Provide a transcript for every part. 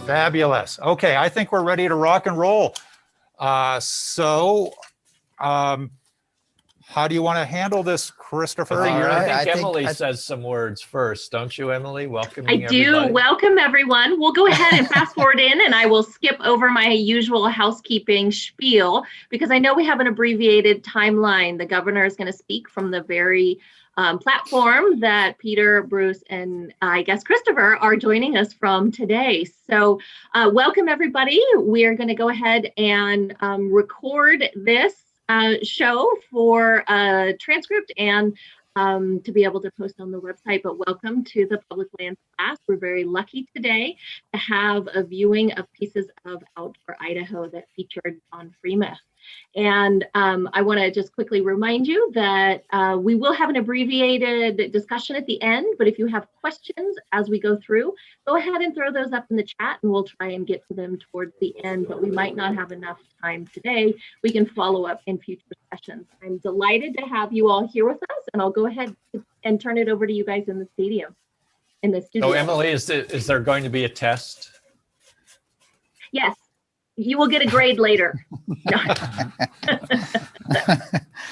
Fabulous. Okay, I think we're ready to rock and roll. How do you want to handle this, Christopher? I think Emily says some words first, don't you, Emily? Welcoming I do. everybody. Welcome, everyone. We'll go ahead and fast forward in, and I will skip over my usual housekeeping spiel because I know we have an abbreviated timeline. The governor is going to speak from the very platform that Peter, Bruce, and I guess Christopher are joining us from today. So welcome, everybody. We are going to go ahead and record this show for a transcript and to be able to post on the website. But welcome to the Public Lands class. We're very lucky today to have a viewing of pieces of Outdoor Idaho that featured John Freemuth. And I want to just quickly remind you that we will have an abbreviated discussion at the end, but if you have questions as we go through, go ahead and throw those up in the chat and we'll try and get to them towards the end, but we might not have enough time today. We can follow up in future sessions. I'm delighted to have you all here with us, and I'll go ahead and turn it over to you guys in the stadium, in the studio. So Emily, is there going to be a test? Yes. You will get a grade later.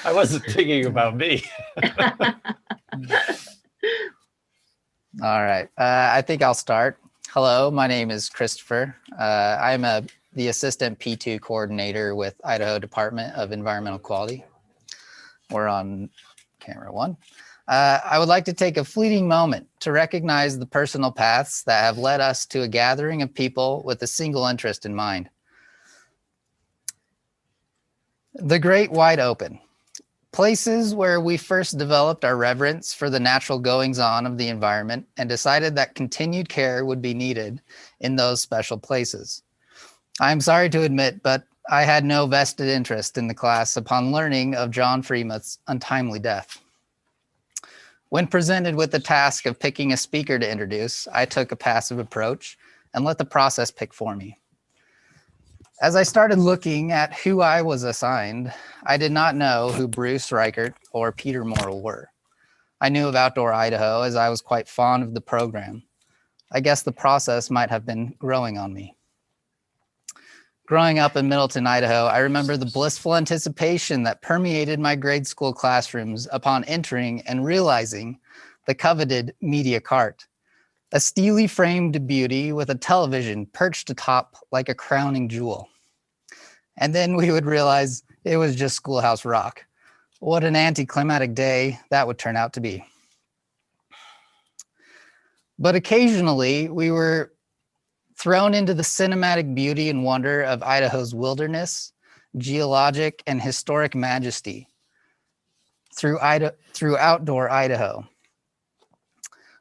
I wasn't thinking about me. All right. I think I'll start. Hello, my name is Christopher. I'm the Assistant P2 Coordinator with Idaho Department of Environmental Quality. We're on camera one. I would like to take a fleeting moment to recognize the personal paths that have led us to a gathering of people with a single interest in mind. The Great Wide Open, places where we first developed our reverence for the natural goings-on of the environment and decided that continued care would be needed in those special places. I'm sorry to admit, but I had no vested interest in the class upon learning of John Freemuth's untimely death. When presented with the task of picking a speaker to introduce, I took a passive approach and let the process pick for me. As I started looking at who I was assigned, I did not know who Bruce Reichert or Peter Morrill were. I knew of Outdoor Idaho as I was quite fond of the program. I guess the process might have been growing on me. Growing up in Middleton, Idaho, I remember the blissful anticipation that permeated my grade school classrooms upon entering and realizing the coveted media cart. A steely framed beauty with a television perched atop like a crowning jewel. And then we would realize it was just Schoolhouse Rock. What an anticlimactic day that would turn out to be. But occasionally we were thrown into the cinematic beauty and wonder of Idaho's wilderness, geologic, and historic majesty through Outdoor Idaho.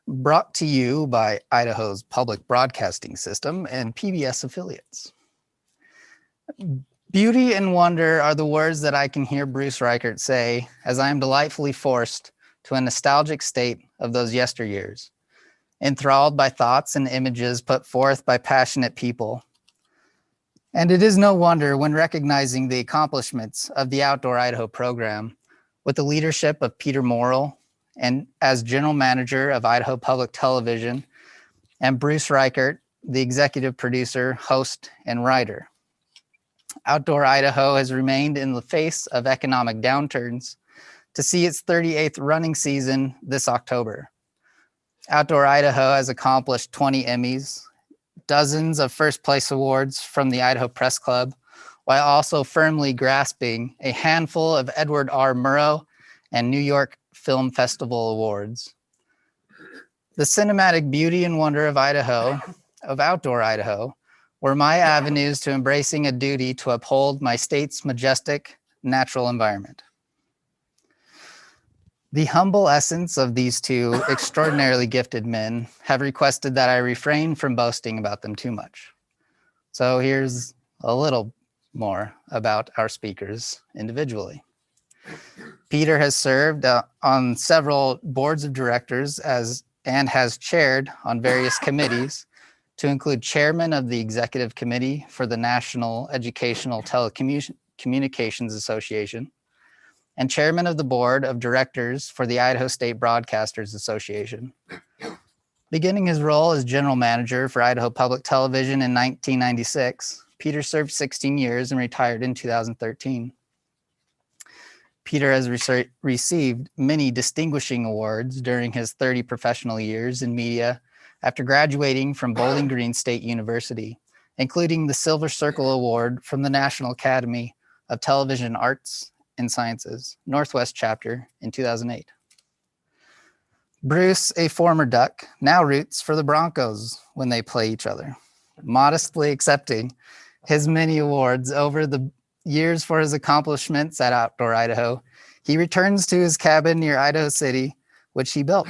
Brought to you by Idaho's Public Broadcasting System and PBS affiliates. Beauty and wonder are the words that I can hear Bruce Reichert say as I am delightfully forced to a nostalgic state of those yesteryears, enthralled by thoughts and images put forth by passionate people. And it is no wonder when recognizing the accomplishments of the Outdoor Idaho program with the leadership of Peter Morrill and as general manager of Idaho Public Television, and Bruce Reichert, the executive producer, host, and writer. Outdoor Idaho has remained in the face of economic downturns to see its 38th running season this October. Outdoor Idaho has accomplished 20 Emmys, dozens of first place awards from the Idaho Press Club, while also firmly grasping a handful of Edward R. Murrow and New York Film Festival awards. The cinematic beauty and wonder of Outdoor Idaho, were my avenues to embracing a duty to uphold my state's majestic natural environment. The humble essence of these two extraordinarily gifted men have requested that I refrain from boasting about them too much. So here's a little more about our speakers individually. Peter has served on several boards of directors and has chaired on various committees, to include chairman of the executive committee for the National Educational Telecommunications Association and chairman of the board of directors for the Idaho State Broadcasters Association. Beginning his role as general manager for Idaho Public Television in 1996, Peter served 16 years and retired in 2013. Peter has received many distinguishing awards during his 30 professional years in media after graduating from Bowling Green State University, including the Silver Circle Award from the National Academy of Television Arts and Sciences, Northwest Chapter, in 2008. Bruce, a former Duck, now roots for the Broncos when they play each other, modestly accepting his many awards over the years for his accomplishments at Outdoor Idaho. He returns to his cabin near Idaho City, which he built,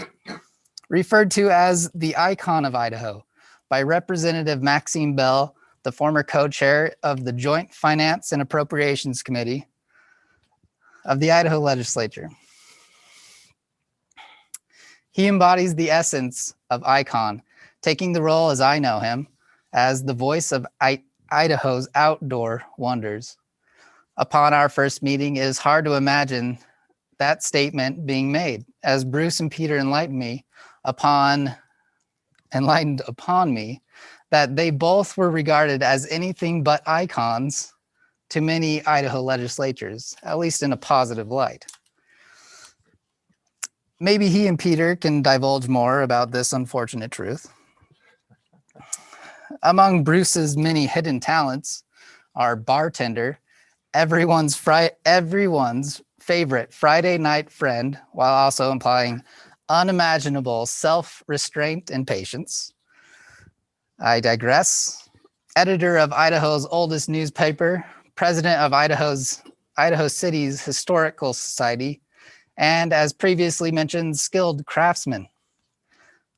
referred to as the icon of Idaho by Representative Maxine Bell, the former co-chair of the Joint Finance and Appropriations Committee of the Idaho Legislature. He embodies the essence of icon, taking the role, as I know him, as the voice of Idaho's outdoor wonders. Upon our first meeting, it is hard to imagine that statement being made, as Bruce and Peter enlightened upon me that they both were regarded as anything but icons to many Idaho legislatures, at least in a positive light. Maybe he and Peter can divulge more about this unfortunate truth. Among Bruce's many hidden talents are bartender, everyone's favorite Friday night friend, while also implying unimaginable self-restraint and patience. I digress. Editor of Idaho's oldest newspaper, president of Idaho City's Historical Society, and as previously mentioned, skilled craftsman.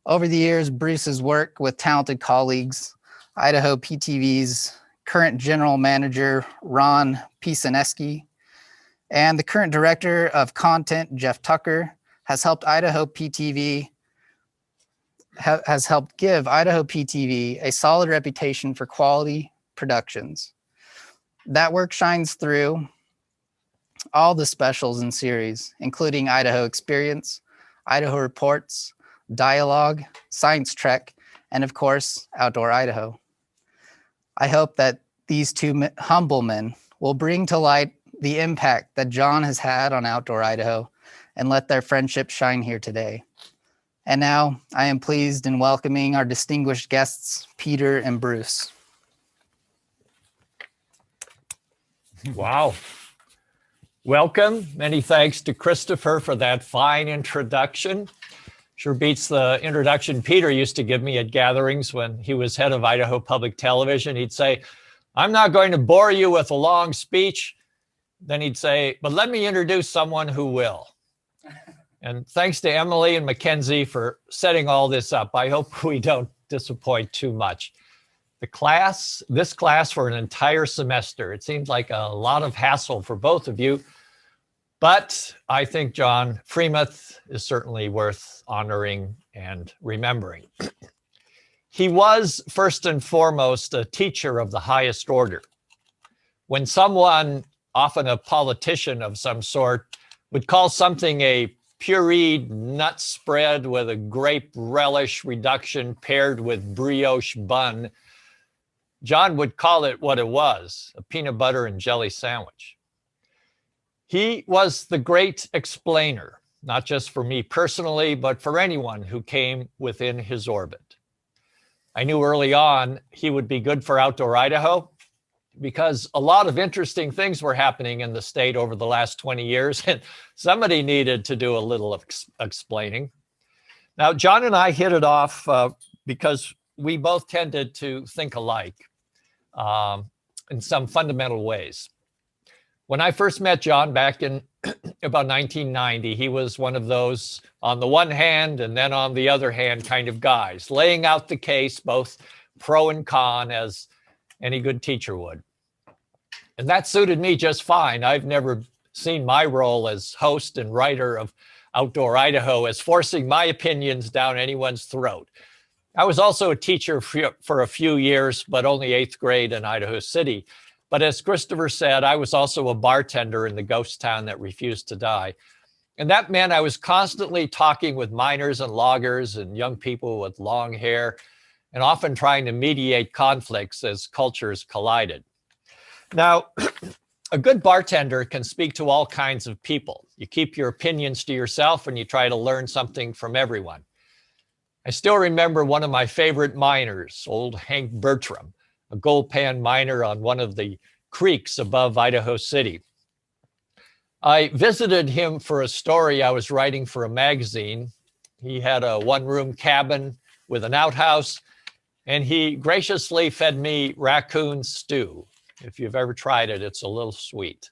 Over the years, Bruce's work with talented colleagues, Idaho PTV's current general manager, Ron Pisaneski, and the current director of content, Jeff Tucker, has helped give Idaho PTV a solid reputation for quality productions. That work shines through all the specials and series, including Idaho Experience, Idaho Reports, Dialogue, Science Trek, and of course, Outdoor Idaho. I hope that these two humble men will bring to light the impact that John has had on Outdoor Idaho and let their friendship shine here today. And now I am pleased in welcoming our distinguished guests, Peter and Bruce. Wow. Welcome. Many thanks to Christopher for that fine introduction. Sure beats the introduction Peter used to give me at gatherings when he was head of Idaho Public Television. He'd say, "I'm not going to bore you with a long speech." Then he'd say, "But let me introduce someone who will." And thanks to Emily and Mackenzie for setting all this up. I hope we don't disappoint too much. This class for an entire semester, it seems like a lot of hassle for both of you, but I think John Freemuth is certainly worth honoring and remembering. He was first and foremost a teacher of the highest order. When someone, often a politician of some sort, would call something a pureed nut spread with a grape relish reduction paired with brioche bun, John would call it what it was, a peanut butter and jelly sandwich. He was the great explainer, not just for me personally, but for anyone who came within his orbit. I knew early on he would be good for Outdoor Idaho because a lot of interesting things were happening in the state over the last 20 years, and somebody needed to do a little explaining. Now, John and I hit it off because we both tended to think alike in some fundamental ways. When I first met John back in about 1990, he was one of those on the one hand and then on the other hand kind of guys, laying out the case, both pro and con, as any good teacher would. And that suited me just fine. I've never seen my role as host and writer of Outdoor Idaho as forcing my opinions down anyone's throat. I was also a teacher for a few years, but only 8th grade in Idaho City. But as Christopher said, I was also a bartender in the ghost town that refused to die. And that meant I was constantly talking with miners and loggers and young people with long hair, and often trying to mediate conflicts as cultures collided. Now, a good bartender can speak to all kinds of people. You keep your opinions to yourself and you try to learn something from everyone. I still remember one of my favorite miners, old Hank Bertram, a gold pan miner on one of the creeks above Idaho City. I visited him for a story I was writing for a magazine. He had a one-room cabin with an outhouse, and he graciously fed me raccoon stew. If you've ever tried it, it's a little sweet.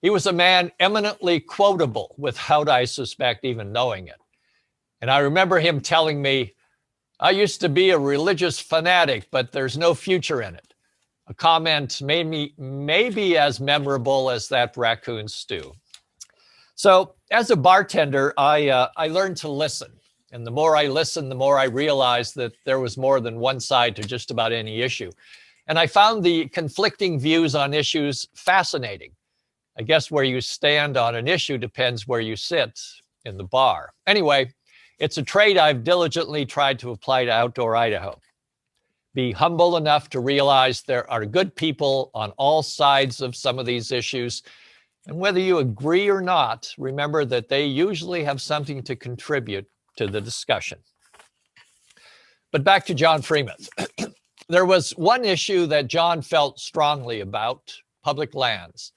He was a man eminently quotable without, I suspect, even knowing it. And I remember him telling me, "I used to be a religious fanatic, but there's no future in it." A comment maybe as memorable as that raccoon stew. So as a bartender, I learned to listen. And the more I listened, the more I realized that there was more than one side to just about any issue. And I found the conflicting views on issues fascinating. I guess where you stand on an issue depends where you sit in the bar. Anyway, it's a trait I've diligently tried to apply to Outdoor Idaho. Be humble enough to realize there are good people on all sides of some of these issues. And whether you agree or not, remember that they usually have something to contribute to the discussion. But back to John Freemuth. There was one issue that John felt strongly about: public lands.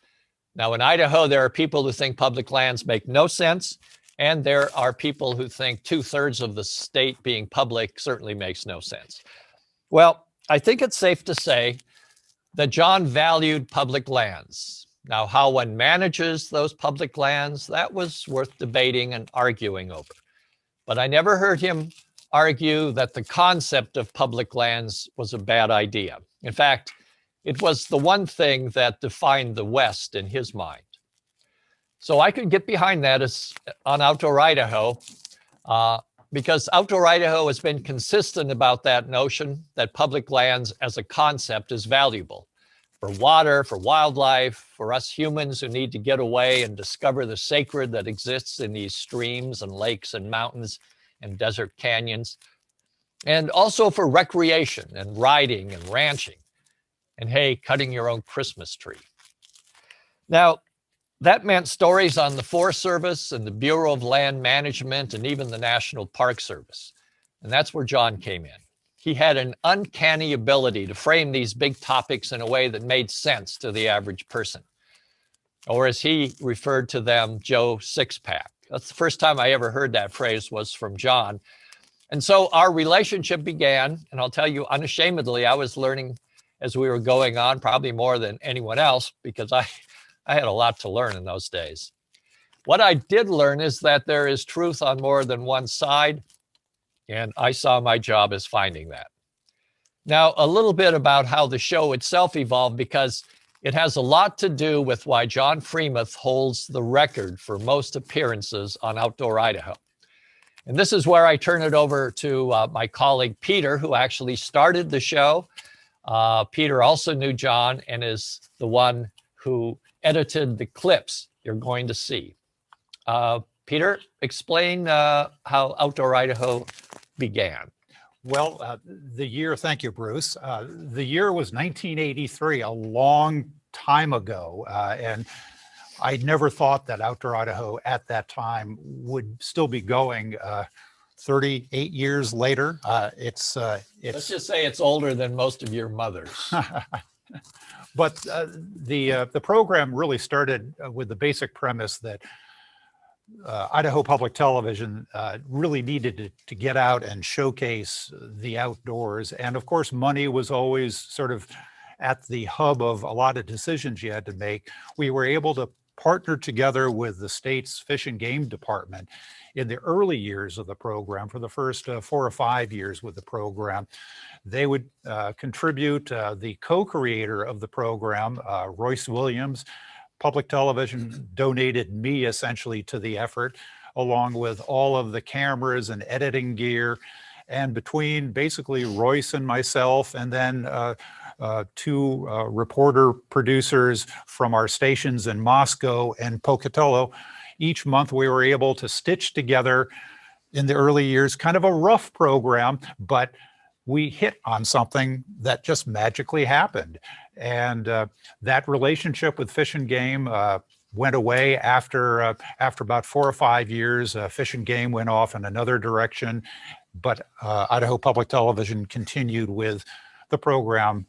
Now in Idaho, there are people who think public lands make no sense, and there are people who think 2/3 of the state being public certainly makes no sense. Well, I think it's safe to say that John valued public lands. Now, how one manages those public lands, that was worth debating and arguing over. But I never heard him argue that the concept of public lands was a bad idea. In fact, it was the one thing that defined the West in his mind. So I could get behind that on Outdoor Idaho, because Outdoor Idaho has been consistent about that notion that public lands as a concept is valuable for water, for wildlife, for us humans who need to get away and discover the sacred that exists in these streams and lakes and mountains and desert canyons, and also for recreation and riding and ranching, and hey, cutting your own Christmas tree. Now, that meant stories on the Forest Service and the Bureau of Land Management and even the National Park Service. And that's where John came in. He had an uncanny ability to frame these big topics in a way that made sense to the average person. Or as he referred to them, Joe Sixpack. That's the first time I ever heard that phrase was from John. And so our relationship began, and I'll tell you unashamedly, I was learning as we were going on, probably more than anyone else, because I had a lot to learn in those days. What I did learn is that there is truth on more than one side, and I saw my job as finding that. Now, a little bit about how the show itself evolved, because it has a lot to do with why John Freemuth holds the record for most appearances on Outdoor Idaho. And this is where I turn it over to my colleague, Peter, who actually started the show. Peter also knew John and is the one who edited the clips you're going to see. Peter, explain how Outdoor Idaho began. Well, thank you, Bruce. The year was 1983, a long time ago. And I never thought that Outdoor Idaho at that time would still be going 38 years later. Let's just say it's older than most of your mothers. But the program really started with the basic premise that Idaho Public Television really needed to get out and showcase the outdoors. And of course, money was always sort of at the hub of a lot of decisions you had to make. We were able to partner together with the state's Fish and Game Department in the early years of the program. For the first 4 or 5 years with the program, they would contribute. The co-creator of the program, Royce Williams, Public Television donated me essentially to the effort, along with all of the cameras and editing gear. And between basically Royce and myself, and then 2 reporter producers from our stations in Moscow and Pocatello, each month we were able to stitch together in the early years kind of a rough program, but we hit on something that just magically happened. And that relationship with Fish and Game went away after about 4 or 5 years. Fish and Game went off in another direction, but Idaho Public Television continued with the program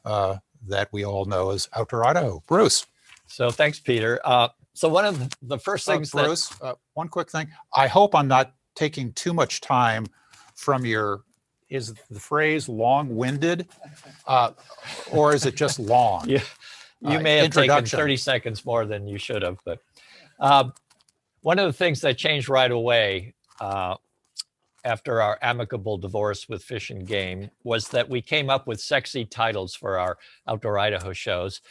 that we all know as Outdoor Idaho. Bruce. So thanks, Peter. So one of the first things Bruce, one quick thing. I hope I'm not taking too much time from your, is the phrase long-winded or is it just long? You may have taken 30 seconds more than you should have, but one of the things that changed right away after our amicable divorce with Fish and Game was that we came up with sexy titles for our Outdoor Idaho shows.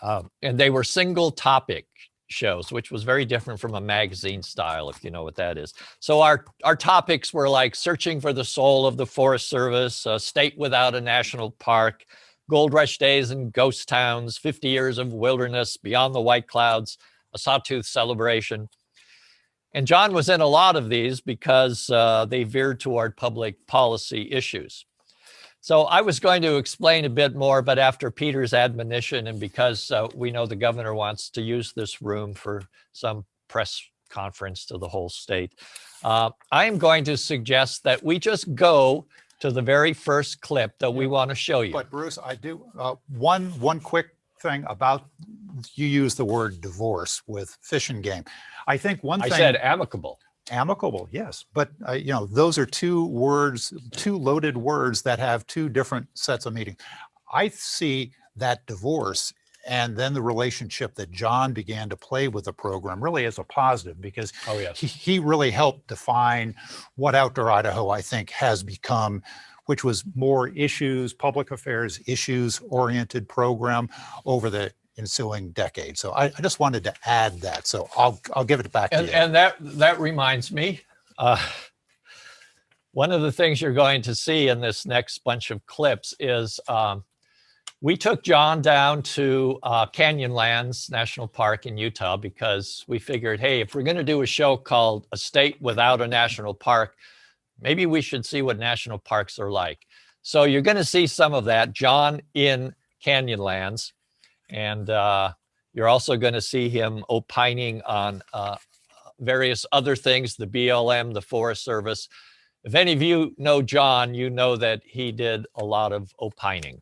And they were single topic shows, which was very different from a magazine style, if you know what that is. So our topics were like Searching for the Soul of the Forest Service, A State Without a National Park, Gold Rush Days and Ghost Towns, 50 Years of Wilderness, Beyond the White Clouds, A Sawtooth Celebration. And John was in a lot of these because they veered toward public policy issues. So I was going to explain a bit more, but after Peter's admonition, and because we know the governor wants to use this room for some press conference to the whole state, I am going to suggest that we just go to the very first clip that we want to show you. But Bruce, I do, one quick thing about, you use the word divorce with Fish and Game. I think one thing— I said amicable. Amicable, yes. But, those are two words, two loaded words that have two different sets of meaning. I see that divorce and then the relationship that John began to play with the program really as a positive, because he really helped define what Outdoor Idaho, I think, has become, which was more issues, public affairs, issues-oriented program over the ensuing decade. So I just wanted to add that. So I'll give it back to you. And that reminds me, one of the things you're going to see in this next bunch of clips is we took John down to Canyonlands National Park in Utah because we figured, hey, if we're going to do a show called A State Without a National Park, maybe we should see what national parks are like. So you're going to see some of that, John in Canyonlands. And you're also going to see him opining on various other things, the BLM, the Forest Service. If any of you know John, you know that he did a lot of opining.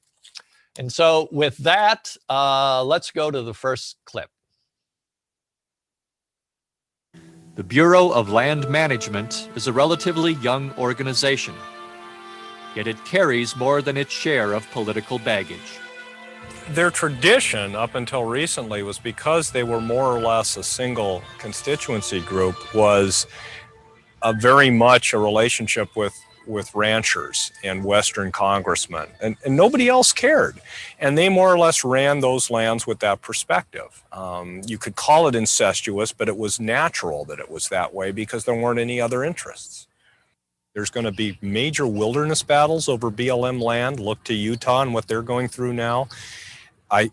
And so with that, let's go to the first clip. The Bureau of Land Management is a relatively young organization, yet it carries more than its share of political baggage. Their tradition up until recently was, because they were more or less a single constituency group, was very much a relationship with ranchers and Western congressmen, and nobody else cared. And they more or less ran those lands with that perspective. You could call it incestuous, but it was natural that it was that way because there weren't any other interests. There's going to be major wilderness battles over BLM land. Look to Utah and what they're going through now.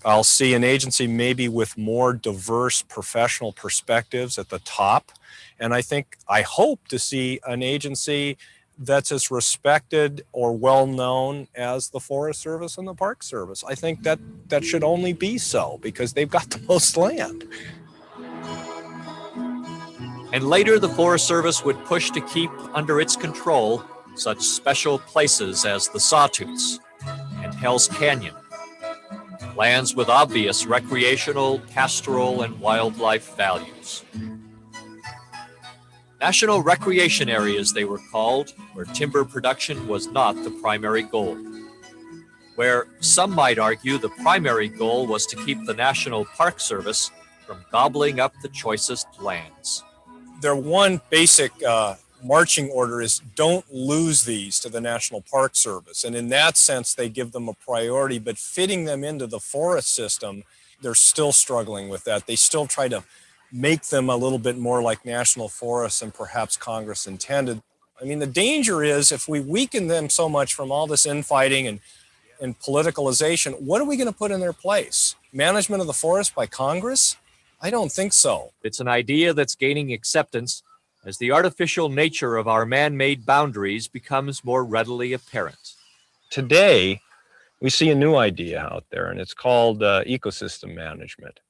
I'll see an agency maybe with more diverse professional perspectives at the top. And I hope to see an agency that's as respected or well-known as the Forest Service and the Park Service. I think that should only be so because they've got the most land. And later the Forest Service would push to keep under its control such special places as the Sawtooths and Hell's Canyon, lands with obvious recreational, pastoral, and wildlife values. National recreation areas, they were called, where timber production was not the primary goal. Where some might argue the primary goal was to keep the National Park Service from gobbling up the choicest lands. Their one basic marching order is don't lose these to the National Park Service. And in that sense, they give them a priority, but fitting them into the forest system, they're still struggling with that. They still try to make them a little bit more like national forests than perhaps Congress intended. I mean, the danger is if we weaken them so much from all this infighting and politicalization, what are we going to put in their place? Management of the forest by Congress? I don't think so. It's an idea that's gaining acceptance as the artificial nature of our man-made boundaries becomes more readily apparent. Today, we see a new idea out there, and it's called ecosystem management.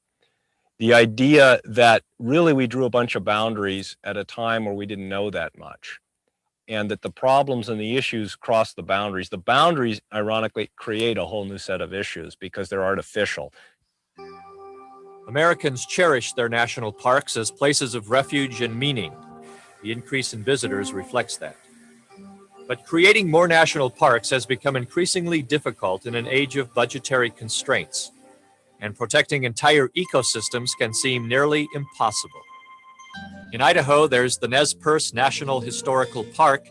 The idea that really we drew a bunch of boundaries at a time where we didn't know that much, and that the problems and the issues cross the boundaries. The boundaries, ironically, create a whole new set of issues because they're artificial. Americans cherish their national parks as places of refuge and meaning. The increase in visitors reflects that. But creating more national parks has become increasingly difficult in an age of budgetary constraints, and protecting entire ecosystems can seem nearly impossible. In Idaho, there's the Nez Perce National Historical Park,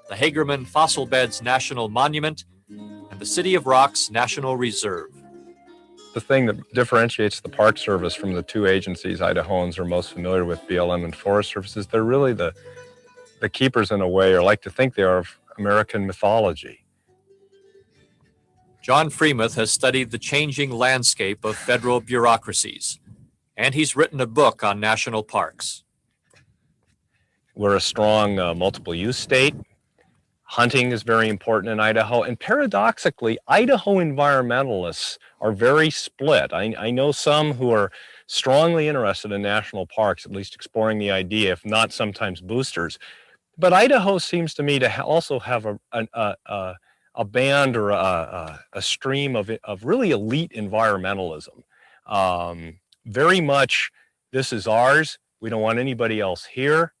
the Hagerman Fossil Beds National Monument, and the City of Rocks National Reserve. The thing that differentiates the Park Service from the two agencies Idahoans are most familiar with, BLM and Forest Service, is they're really the keepers in a way, or like to think they are, of American mythology. John Freemuth has studied the changing landscape of federal bureaucracies, and he's written a book on national parks. We're a strong multiple use state. Hunting is very important in Idaho. And paradoxically, Idaho environmentalists are very split. I know some who are strongly interested in national parks, at least exploring the idea, if not sometimes boosters. But Idaho seems to me to also have a band or a stream of really elite environmentalism. Very much, this is ours. We don't want anybody else here.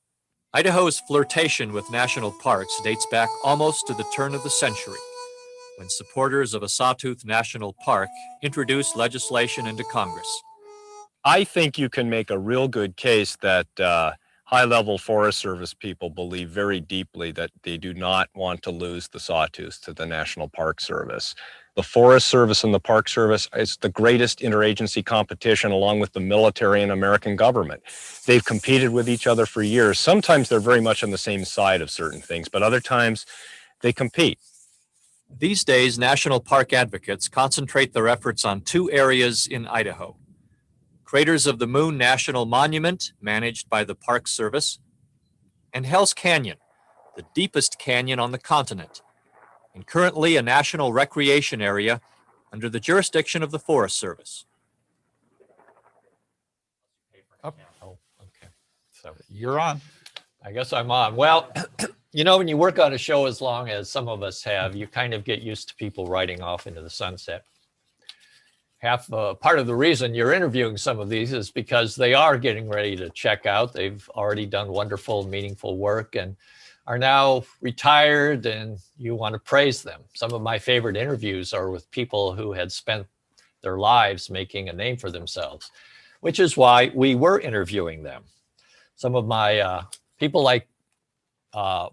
Idaho's flirtation with national parks dates back almost to the turn of the century, when supporters of a Sawtooth National Park introduced legislation into Congress. I think you can make a real good case that high-level Forest Service people believe very deeply that they do not want to lose the Sawtooths to the National Park Service. The Forest Service and the Park Service is the greatest interagency competition along with the military and American government. They've competed with each other for years. Sometimes they're very much on the same side of certain things, but other times they compete. These days, national park advocates concentrate their efforts on two areas in Idaho: Craters of the Moon National Monument, managed by the Park Service, and Hell's Canyon, the deepest canyon on the continent, and currently a national recreation area under the jurisdiction of the Forest Service. Oh, okay. So You're on. I guess I'm on. Well, you know, when you work on a show as long as some of us have, you kind of get used to people riding off into the sunset. Part of the reason you're interviewing some of these is because they are getting ready to check out. They've already done wonderful, meaningful work and are now retired, and you want to praise them. Some of my favorite interviews are with people who had spent their lives making a name for themselves, which is why we were interviewing them. Some of my people like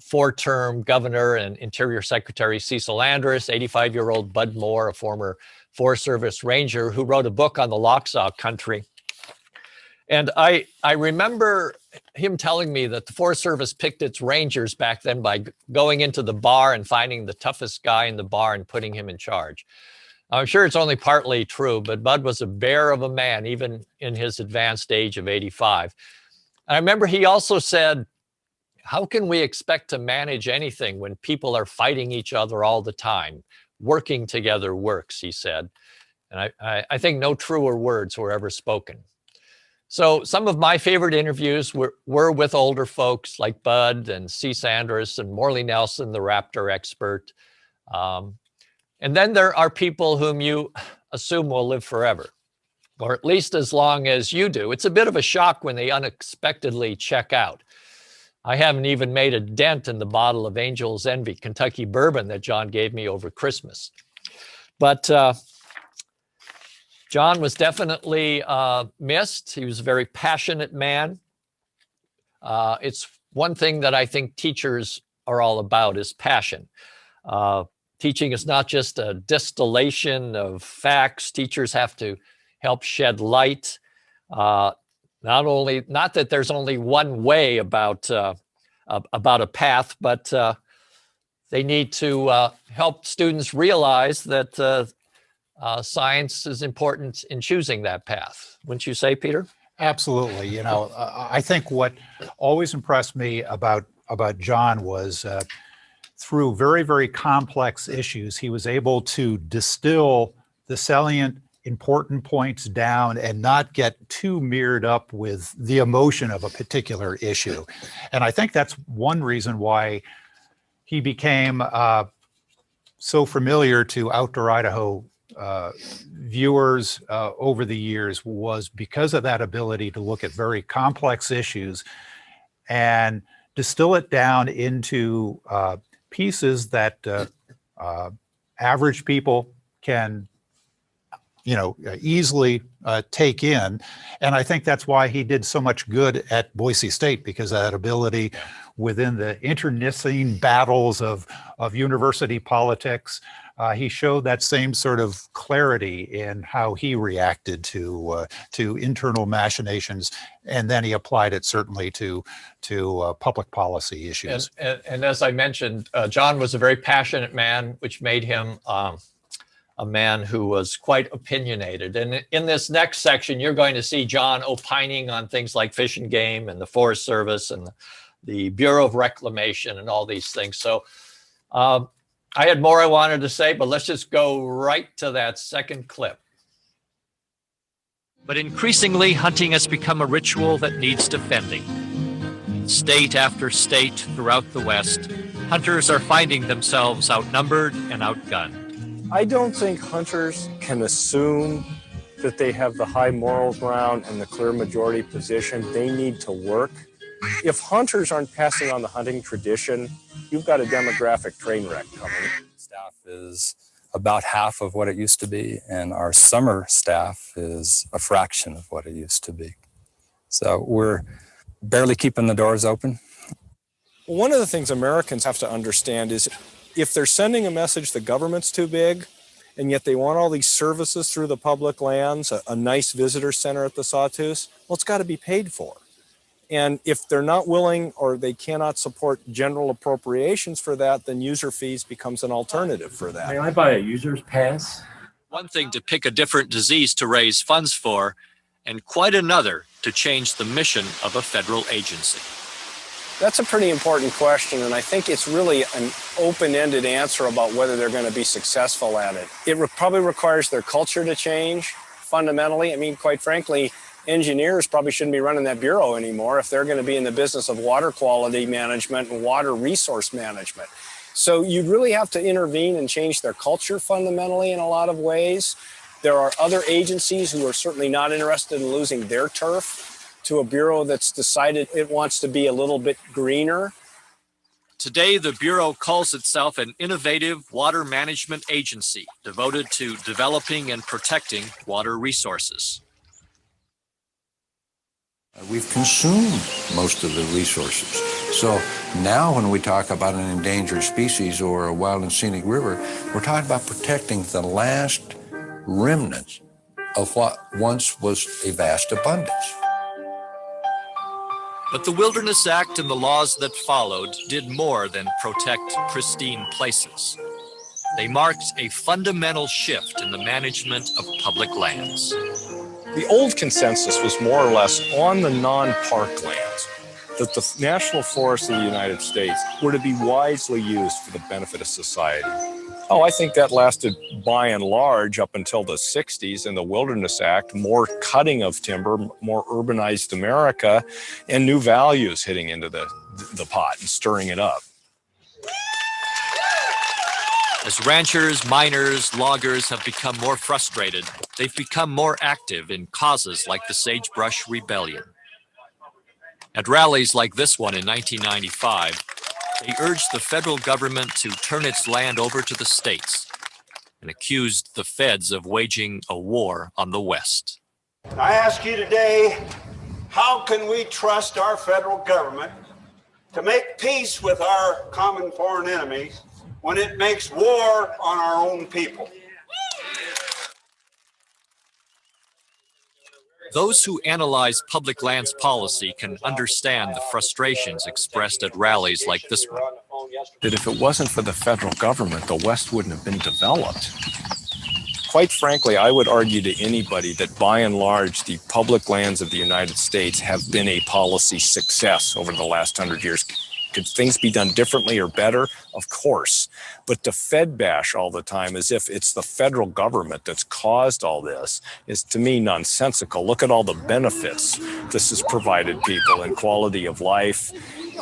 four-term Governor and Interior Secretary Cecil Andrus, 85-year-old Bud Moore, a former Forest Service ranger who wrote a book on the Lochsaw country. And I remember him telling me that the Forest Service picked its rangers back then by going into the bar and finding the toughest guy in the bar and putting him in charge. I'm sure it's only partly true, but Bud was a bear of a man, even in his advanced age of 85. And I remember he also said, how can we expect to manage anything when people are fighting each other all the time? Working together works, he said. And I think no truer words were ever spoken. So some of my favorite interviews were with older folks like Bud and C. Sanders and Morley Nelson, the raptor expert. And then there are people whom you assume will live forever, or at least as long as you do. It's a bit of a shock when they unexpectedly check out. I haven't even made a dent in the bottle of Angel's Envy Kentucky bourbon that John gave me over Christmas. But John was definitely missed. He was a very passionate man. It's one thing that I think teachers are all about is passion. Teaching is not just a distillation of facts. Teachers have to help shed light. Not that there's only one way about a path, but they need to help students realize that science is important in choosing that path. Wouldn't you say, Peter? Absolutely. You know, I think what always impressed me about John was through very, very complex issues, he was able to distill the salient important points down and not get too mirrored up with the emotion of a particular issue. And I think that's one reason why he became so familiar to Outdoor Idaho viewers over the years, was because of that ability to look at very complex issues and distill it down into pieces that average people can, you know, easily take in. And I think that's why he did so much good at Boise State, because of that ability within the internecine battles of university politics. He showed that same sort of clarity in how he reacted to internal machinations, and then he applied it certainly to public policy issues. And as I mentioned, John was a very passionate man, which made him a man who was quite opinionated. And in this next section, you're going to see John opining on things like Fish and Game and the Forest Service and the Bureau of Reclamation and all these things. So I had more I wanted to say, but let's just go right to that second clip. But increasingly, hunting has become a ritual that needs defending. In state after state throughout the West, hunters are finding themselves outnumbered and outgunned. I don't think hunters can assume that they have the high moral ground and the clear majority position. They need to work. If hunters aren't passing on the hunting tradition, you've got a demographic train wreck coming. Staff is about half of what it used to be, and our summer staff is a fraction of what it used to be. So we're barely keeping the doors open. One of the things Americans have to understand is if they're sending a message the government's too big, and yet they want all these services through the public lands, a nice visitor center at the Sawtooth, well, it's got to be paid for. And if they're not willing or they cannot support general appropriations for that, then user fees becomes an alternative for that. May I buy a user's pass? One thing to pick a different disease to raise funds for, and quite another to change the mission of a federal agency. That's a pretty important question, and I think it's really an open-ended answer about whether they're going to be successful at it. It probably requires their culture to change fundamentally. I mean, quite frankly, engineers probably shouldn't be running that bureau anymore if they're going to be in the business of water quality management and water resource management. So you really have to intervene and change their culture fundamentally in a lot of ways. There are other agencies who are certainly not interested in losing their turf to a bureau that's decided it wants to be a little bit greener. Today, the Bureau calls itself an innovative water management agency devoted to developing and protecting water resources. We've consumed most of the resources. So now when we talk about an endangered species or a wild and scenic river, we're talking about protecting the last remnants of what once was a vast abundance. But the Wilderness Act and the laws that followed did more than protect pristine places. They marked a fundamental shift in the management of public lands. The old consensus was more or less on the non-park lands that the national forests of the United States were to be wisely used for the benefit of society. Oh, I think that lasted by and large up until the 60s and the Wilderness Act, more cutting of timber, more urbanized America, and new values hitting into the pot and stirring it up. As ranchers, miners, loggers have become more frustrated, they've become more active in causes like the Sagebrush Rebellion. At rallies like this one in 1995, they urged the federal government to turn its land over to the states and accused the feds of waging a war on the West. I ask you today, how can we trust our federal government to make peace with our common foreign enemies when it makes war on our own people? Those who analyze public lands policy can understand the frustrations expressed at rallies like this one. That if it wasn't for the federal government, the West wouldn't have been developed. quite frankly, I would argue to anybody that by and large, the public lands of the United States have been a policy success over the last 100 years. Could things be done differently or better? Of course. But to Fed bash all the time as if it's the federal government that's caused all this is, to me, nonsensical. Look at all the benefits this has provided people in quality of life,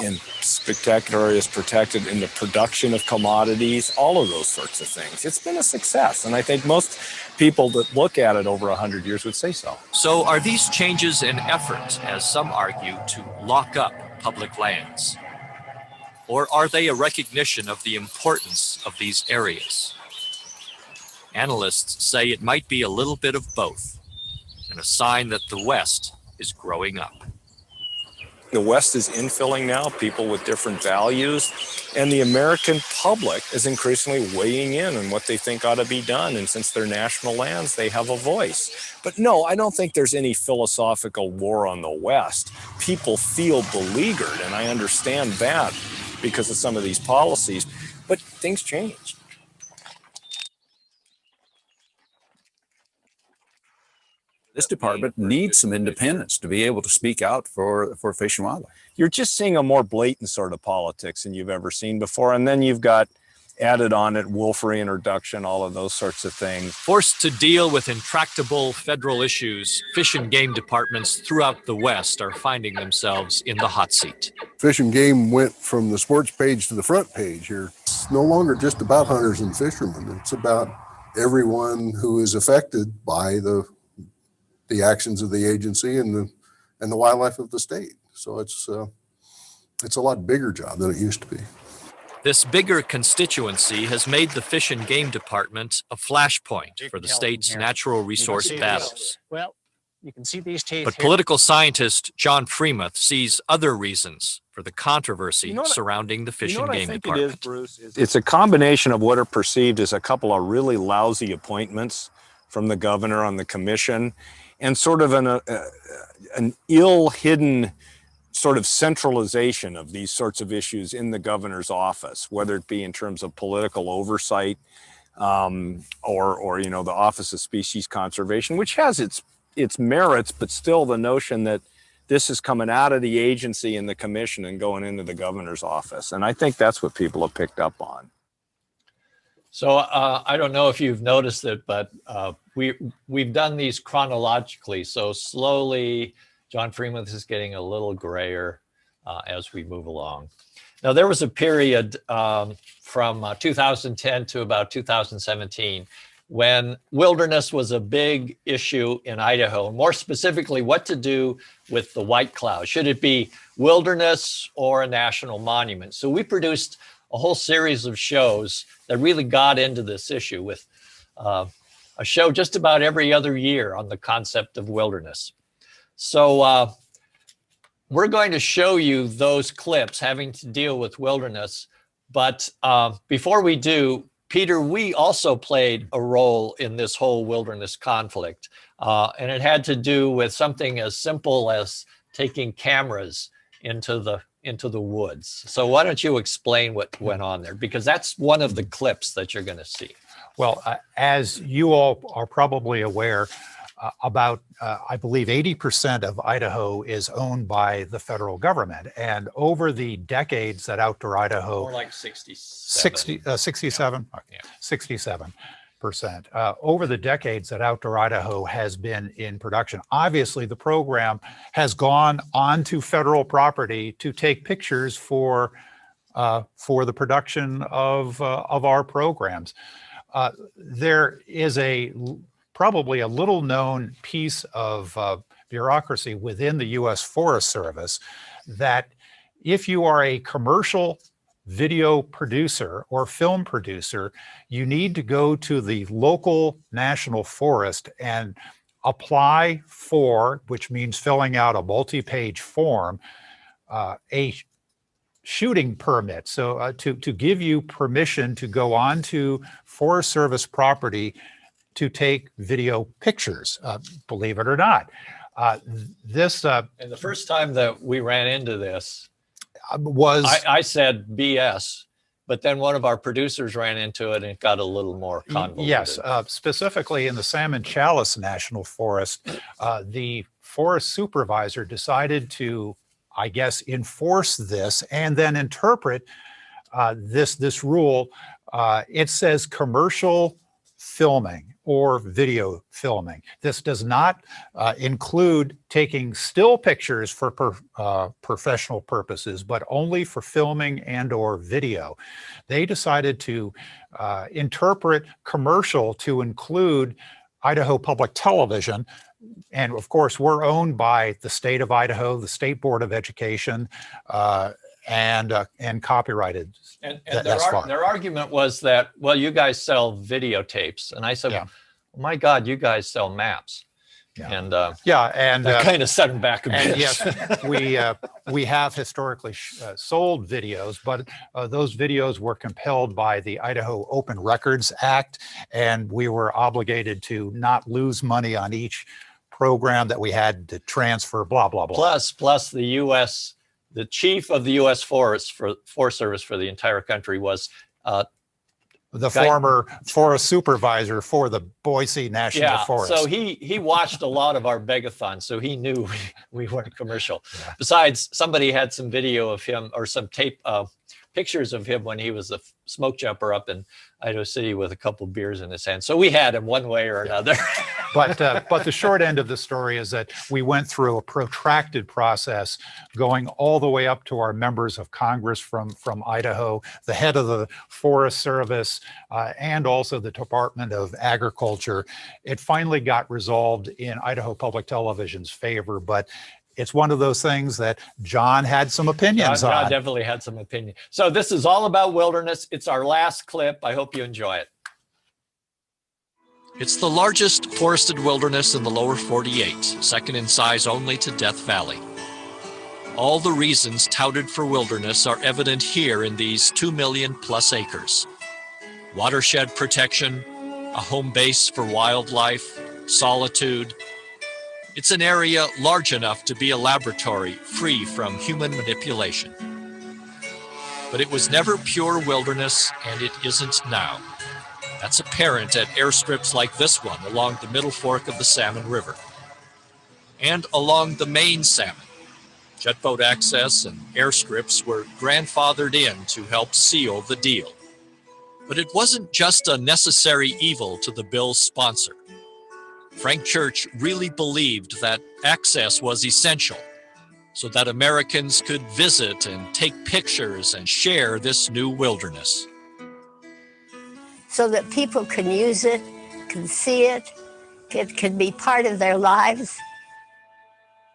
in spectacular areas protected, in the production of commodities, all of those sorts of things. It's been a success. And I think most people that look at it over 100 years would say so. So are these changes an effort, as some argue, to lock up public lands? Or are they a recognition of the importance of these areas? Analysts say it might be a little bit of both, and a sign that the West is growing up. The West is infilling now, people with different values, and the American public is increasingly weighing in on what they think ought to be done. And since they're national lands, they have a voice. But no, I don't think there's any philosophical war on the West. People feel beleaguered, and I understand that because of some of these policies, but things change. This department needs some independence to be able to speak out for fish and wildlife. You're just seeing a more blatant sort of politics than you've ever seen before. And then you've got added on it wolf reintroduction, all of those sorts of things. Forced to deal with intractable federal issues, fish and game departments throughout the West are finding themselves in the hot seat. Fish and Game went from the sports page to the front page here. It's no longer just about hunters and fishermen. It's about everyone who is affected by the actions of the agency and the wildlife of the state. So it's a lot bigger job than it used to be. This bigger constituency has made the Fish and Game Department a flashpoint for the state's natural resource battles. Well, you can see these teeth. But political scientist John Freemuth sees other reasons for the controversy surrounding the Fish and Game Department. It's a combination of what are perceived as a couple of really lousy appointments from the governor on the commission, and sort of an ill-hidden sort of centralization of these sorts of issues in the governor's office, whether it be in terms of political oversight or the Office of Species Conservation, which has its merits, but still the notion that this is coming out of the agency and the commission and going into the governor's office. And I think that's what people have picked up on. So I don't know if you've noticed it, but we've done these chronologically. So slowly, John Freemuth is getting a little grayer as we move along. Now, there was a period from 2010 to about 2017 when wilderness was a big issue in Idaho. More specifically, what to do with the white cloud. Should it be wilderness or a national monument? So we produced a whole series of shows that really got into this issue with a show just about every other year on the concept of wilderness. So we're going to show you those clips having to deal with wilderness. But before we do, Peter, we also played a role in this whole wilderness conflict. And it had to do with something as simple as taking cameras into the woods. So why don't you explain what went on there? Because that's one of the clips that you're going to see. Well, as you all are probably aware, about, I believe, 80% of Idaho is owned by the federal government. And over the decades that Outdoor Idaho... More like 67. 67? Yeah. 67%. Over the decades that Outdoor Idaho has been in production, obviously the program has gone onto federal property to take pictures for the production of our programs. There is probably a little known piece of bureaucracy within the U.S. Forest Service that if you are a commercial video producer or film producer, you need to go to the local national forest and apply for, which means filling out a multi-page form, a shooting permit. So to give you permission to go onto Forest Service property to take video pictures, believe it or not. And the first time that we ran into this was... I said BS, but then one of our producers ran into it and it got a little more convoluted. Yes, specifically in the Salmon Chalice National Forest, the forest supervisor decided to, I guess, enforce this and then interpret this rule. It says commercial filming or video filming. This does not include taking still pictures for professional purposes, but only for filming and or video. They decided to interpret commercial to include Idaho Public Television. And of course, we're owned by the state of Idaho, the State Board of Education, and copyrighted. And their argument was that, well, you guys sell videotapes. And I said, Yeah. oh my God, you guys sell maps. Yeah. And and that kind of set them back a bit. and yes, we have historically sold videos, but those videos were compelled by the Idaho Open Records Act, and we were obligated to not lose money on each program that we had to transfer, blah, blah, blah. Plus the chief of the U.S. Forest Service for the entire country was the former forest supervisor for the Boise National Forest. So he watched a lot of our begathons, so he knew we weren't commercial. Yeah. Besides, somebody had some video of him or some tape pictures of him when he was a smoke jumper up in Idaho City with a couple beers in his hand. So we had him one way or another. But the short end of the story is that we went through a protracted process going all the way up to our members of Congress from Idaho, the head of the Forest Service, and also the Department of Agriculture. It finally got resolved in Idaho Public Television's favor, but it's one of those things that John had some opinions on. John definitely had some opinion. So this is all about wilderness. It's our last clip. I hope you enjoy it. It's the largest forested wilderness in the lower 48, second in size only to Death Valley. All the reasons touted for wilderness are evident here in these 2 million plus acres. Watershed protection, a home base for wildlife, solitude. It's an area large enough to be a laboratory free from human manipulation. But it was never pure wilderness, and it isn't now. That's apparent at airstrips like this one along the middle fork of the Salmon River. And along the main Salmon. Jet boat access and airstrips were grandfathered in to help seal the deal. But it wasn't just a necessary evil to the bill's sponsor. Frank Church really believed that access was essential so that Americans could visit and take pictures and share this new wilderness. So that people can use it, can see it, it can be part of their lives.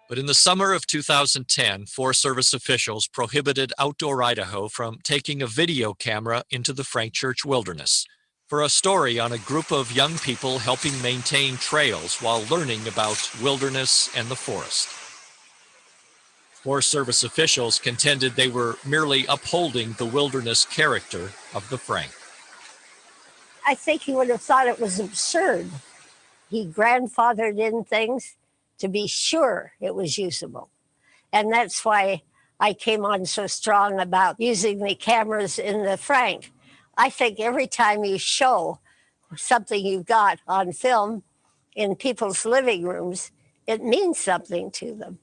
But in the summer of 2010, Forest Service officials prohibited Outdoor Idaho from taking a video camera into the Frank Church Wilderness for a story on a group of young people helping maintain trails while learning about wilderness and the forest. Forest Service officials contended they were merely upholding the wilderness character of the Frank. I think he would have thought it was absurd. He grandfathered in things to be sure it was usable. And that's why I came on so strong about using the cameras in the Frank. I think every time you show something you've got on film in people's living rooms, it means something to them.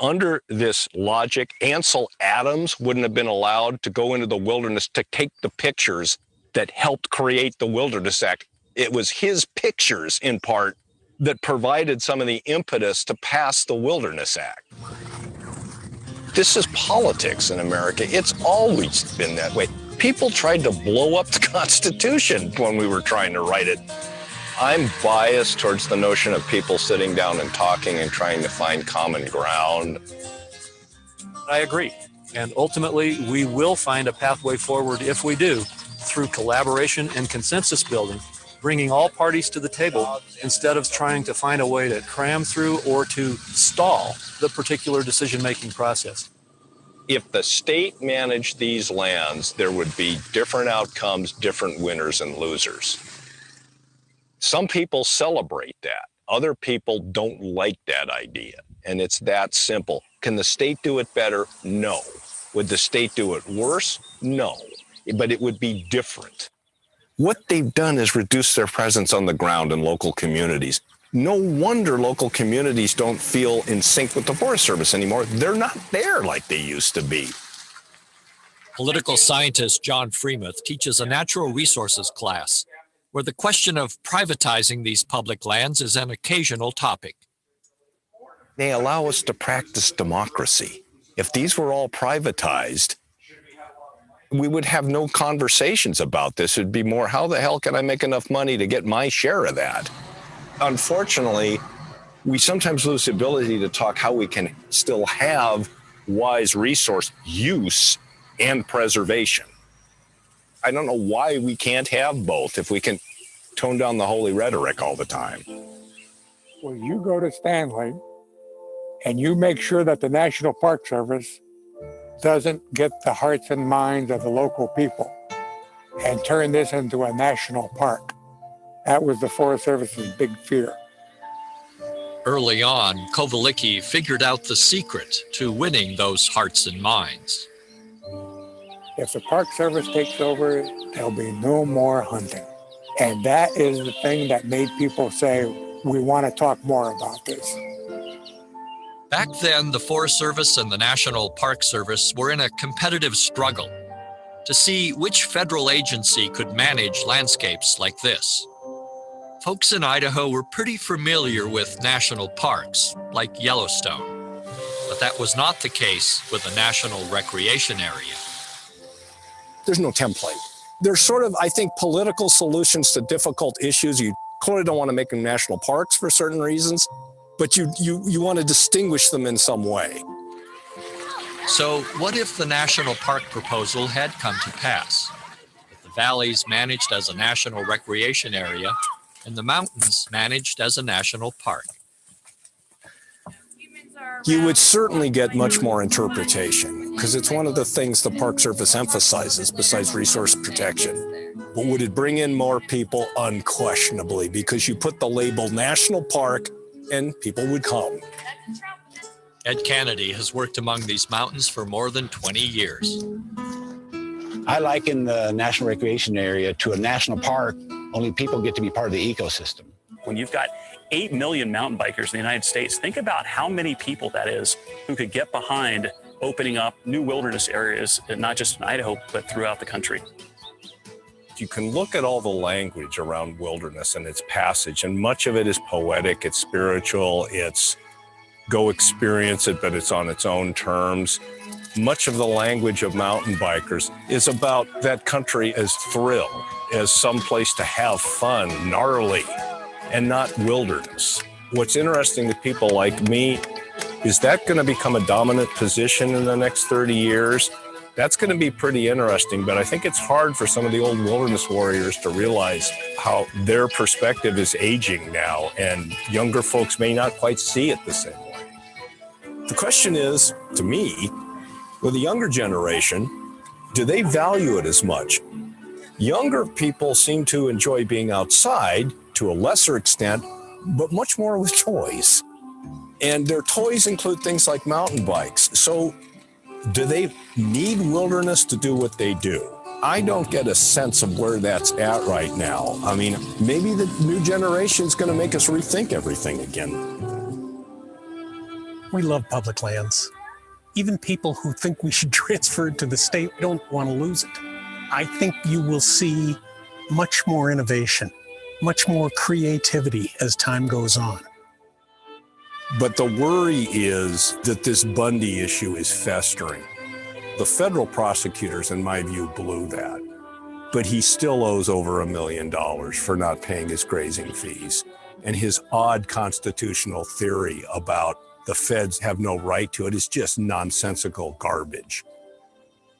Under this logic, Ansel Adams wouldn't have been allowed to go into the wilderness to take the pictures that helped create the Wilderness Act. It was his pictures, in part, that provided some of the impetus to pass the Wilderness Act. This is politics in America. It's always been that way. People tried to blow up the Constitution when we were trying to write it. I'm biased towards the notion of people sitting down and talking and trying to find common ground. I agree. And ultimately, we will find a pathway forward if we do, through collaboration and consensus building, bringing all parties to the table instead of trying to find a way to cram through or to stall the particular decision-making process. If the state managed these lands, there would be different outcomes, different winners and losers. Some people celebrate that. Other people don't like that idea. And it's that simple. Can the state do it better? No. Would the state do it worse? No, but it would be different. What they've done is reduce their presence on the ground in local communities. No wonder local communities don't feel in sync with the Forest Service anymore. They're not there like they used to be. Political scientist John Freemuth teaches a natural resources class where the question of privatizing these public lands is an occasional topic. They allow us to practice democracy. If these were all privatized, we would have no conversations about this. It'd be more, how the hell can I make enough money to get my share of that? Unfortunately, we sometimes lose the ability to talk how we can still have wise resource use and preservation. I don't know why we can't have both if we can tone down the holy rhetoric all the time. Well, you go to Stanley and you make sure that the National Park Service doesn't get the hearts and minds of the local people and turn this into a national park. That was the Forest Service's big fear. Early on, Kovalicki figured out the secret to winning those hearts and minds. If the Park Service takes over, there'll be no more hunting. And that is the thing that made people say, we want to talk more about this. Back then, the Forest Service and the National Park Service were in a competitive struggle to see which federal agency could manage landscapes like this. Folks in Idaho were pretty familiar with national parks, like Yellowstone, but that was not the case with a national recreation area. There's no template. There's sort of, I think, political solutions to difficult issues. You clearly don't want to make them national parks for certain reasons, but you want to distinguish them in some way. So what if the national park proposal had come to pass? With the valleys managed as a national recreation area and the mountains managed as a national park. You would certainly get much more interpretation because it's one of the things the Park Service emphasizes besides resource protection. But would it bring in more people? Unquestionably, because you put the label national park and people would come. Ed Kennedy has worked among these mountains for more than 20 years. I liken the national recreation area to a national park, only people get to be part of the ecosystem. When you've got 8 million mountain bikers in the United States, think about how many people that is who could get behind opening up new wilderness areas, not just in Idaho, but throughout the country. You can look at all the language around wilderness and its passage, and much of it is poetic, it's spiritual, it's go experience it, but it's on its own terms. Much of the language of mountain bikers is about that country as thrill, as some place to have fun, gnarly, and not wilderness. What's interesting to people like me is that going to become a dominant position in the next 30 years? That's going to be pretty interesting, but I think it's hard for some of the old wilderness warriors to realize how their perspective is aging now, and younger folks may not quite see it the same way. The question is, to me, with the younger generation, do they value it as much? Younger people seem to enjoy being outside to a lesser extent, but much more with toys. And their toys include things like mountain bikes. So do they need wilderness to do what they do? I don't get a sense of where that's at right now. I mean, maybe the new generation is going to make us rethink everything again. We love public lands. Even people who think we should transfer it to the state don't want to lose it. I think you will see much more innovation, much more creativity as time goes on. But the worry is that this Bundy issue is festering. The federal prosecutors, in my view, blew that. But he still owes over $1 million for not paying his grazing fees. And his odd constitutional theory about the feds have no right to it is just nonsensical garbage.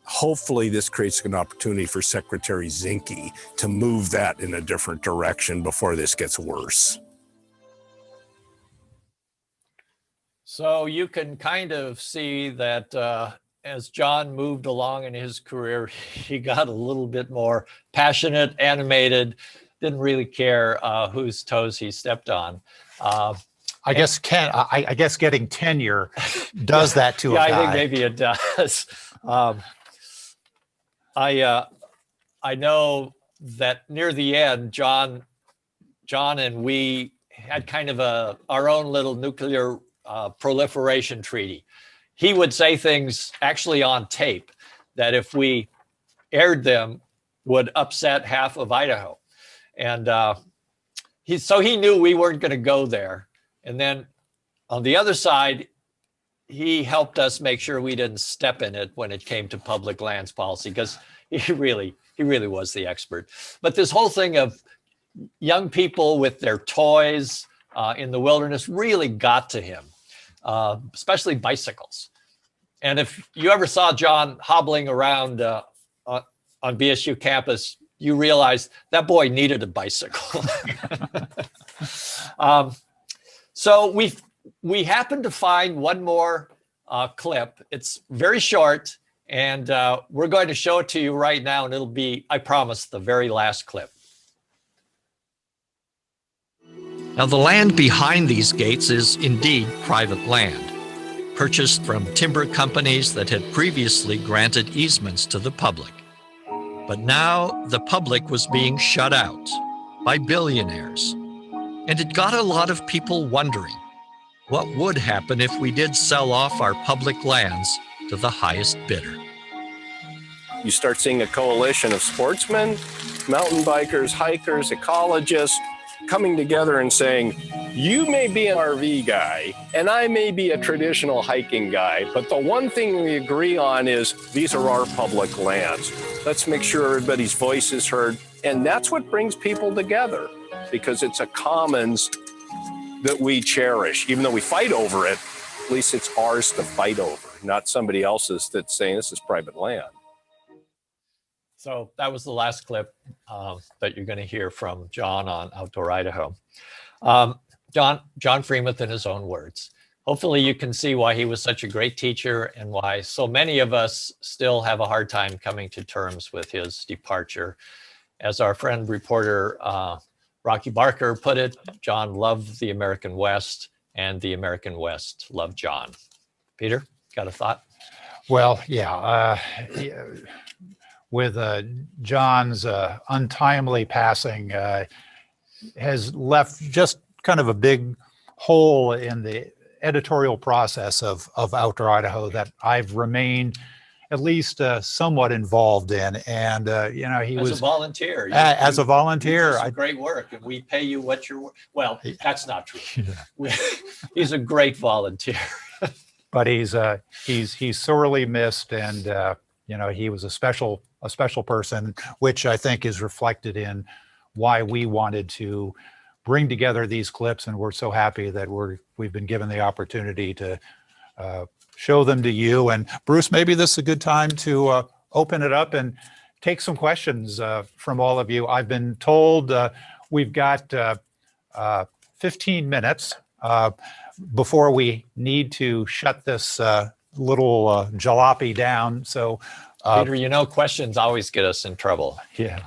Hopefully this creates an opportunity for Secretary Zinke to move that in a different direction before this gets worse. So you can kind of see that as John moved along in his career, he got a little bit more passionate, animated, didn't really care whose toes he stepped on. I guess getting tenure does that to a guy. I think maybe it does. I know that near the end, John and we had kind of our own little nuclear proliferation treaty. He would say things actually on tape that if we aired them would upset half of Idaho. And so he knew we weren't going to go there. And then on the other side, he helped us make sure we didn't step in it when it came to public lands policy, because he really was the expert. But this whole thing of young people with their toys in the wilderness really got to him, especially bicycles. And if you ever saw John hobbling around on BSU campus, you realize that boy needed a bicycle. So we happened to find one more clip. It's very short, and we're going to show it to you right now, and it'll be, I promise, the very last clip. Now, the land behind these gates is indeed private land, purchased from timber companies that had previously granted easements to the public. But now the public was being shut out by billionaires. And it got a lot of people wondering what would happen if we did sell off our public lands to the highest bidder. You start seeing a coalition of sportsmen, mountain bikers, hikers, ecologists coming together and saying, you may be an RV guy and I may be a traditional hiking guy, but the one thing we agree on is these are our public lands. Let's make sure everybody's voice is heard. And that's what brings people together, because it's a commons that we cherish. Even though we fight over it, at least it's ours to fight over, not somebody else's that's saying this is private land. So that was the last clip that you're going to hear from John on Outdoor Idaho. John Freemuth in his own words. Hopefully you can see why he was such a great teacher and why so many of us still have a hard time coming to terms with his departure. As our friend reporter Rocky Barker put it, John loved the American West and the American West loved John. Peter, got a thought? Well, yeah. With John's untimely passing, has left just kind of a big hole in the editorial process of Outdoor Idaho that I've remained at least somewhat involved in. And, he was a volunteer. As a volunteer. It's great work, and we pay you what you're, well, that's not true. He's a great volunteer. But he's sorely missed, and, he was a special person, which I think is reflected in why we wanted to bring together these clips, and we're so happy that we've been given the opportunity to show them to you. And Bruce, maybe this is a good time to open it up and take some questions from all of you. I've been told we've got 15 minutes before we need to shut this little jalopy down. So Peter, questions always get us in trouble. Yeah.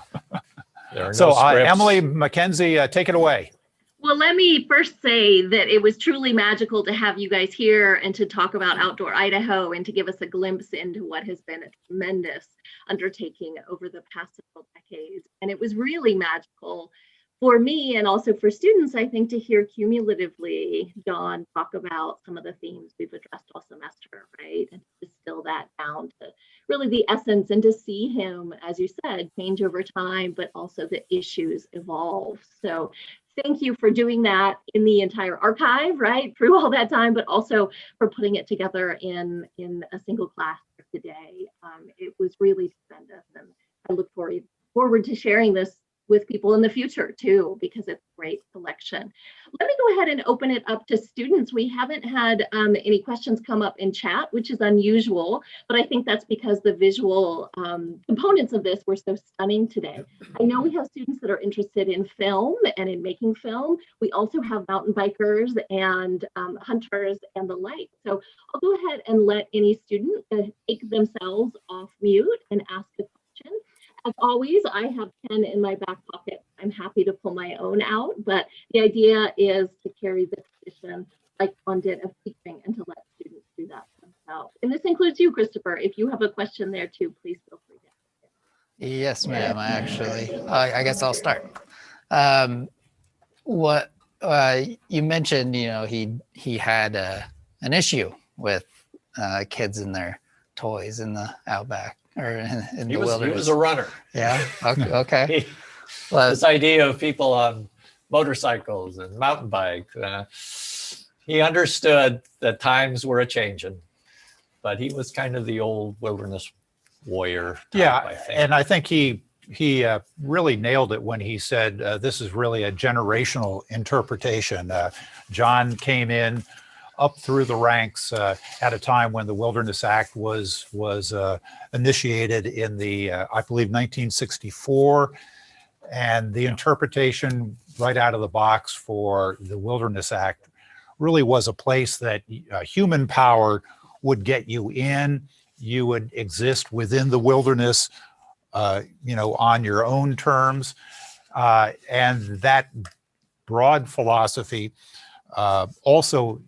There are no so scripts. Emily McKenzie, take it away. Well, let me first say that it was truly magical to have you guys here and to talk about Outdoor Idaho and to give us a glimpse into what has been a tremendous undertaking over the past several decades. And it was really magical for me and also for students, I think, to hear cumulatively John talk about some of the themes we've addressed all semester, right? And to distill that down to really the essence and to see him, as you said, change over time, but also the issues evolve. So thank you for doing that in the entire archive, right, through all that time, but also for putting it together in a single class today. It was really tremendous, and I look forward to sharing this with people in the future too, because it's a great collection. Let me go ahead and open it up to students. We haven't had any questions come up in chat, which is unusual, but I think that's because the visual components of this were so stunning today. I know we have students that are interested in film and in making film. We also have mountain bikers and hunters and the like. So I'll go ahead and let any student take themselves off mute and ask a question. As always, I have a pen in my back pocket. I'm happy to pull my own out, but the idea is to carry the tradition like John did of teaching and to let students do that themselves. about. And this includes you, Christopher. If you have a question there too, please feel free to. Yes, ma'am. Actually, I guess I'll start. What you mentioned, he had an issue with kids and their toys in the outback or in the wilderness. He was a runner. Yeah. Okay. This idea of people on motorcycles and mountain bikes. He understood that times were a changing, but he was kind of the old wilderness warrior type, I think. And I think he really nailed it when he said this is really a generational interpretation. John came in up through the ranks at a time when the Wilderness Act was initiated in the I believe 1964, and the interpretation right out of the box for the Wilderness Act really was a place that human power would get you in. You would exist within the wilderness, on your own terms. And that broad philosophy also,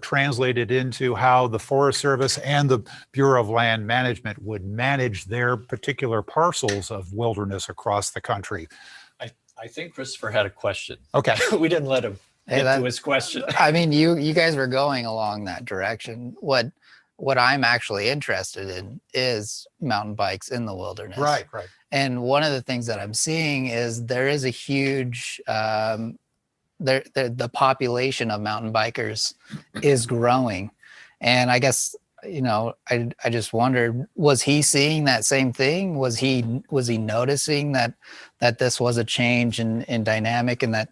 translated into how the Forest Service and the Bureau of Land Management would manage their particular parcels of wilderness across the country. I think Christopher had a question. Okay. We didn't let him get to his question. I mean, you guys were going along that direction. What I'm actually interested in is mountain bikes in the wilderness. Right. And one of the things that I'm seeing is there is a huge, the population of mountain bikers is growing. And I guess, I just wondered, was he seeing that same thing? Was he noticing that this was a change in dynamic, and that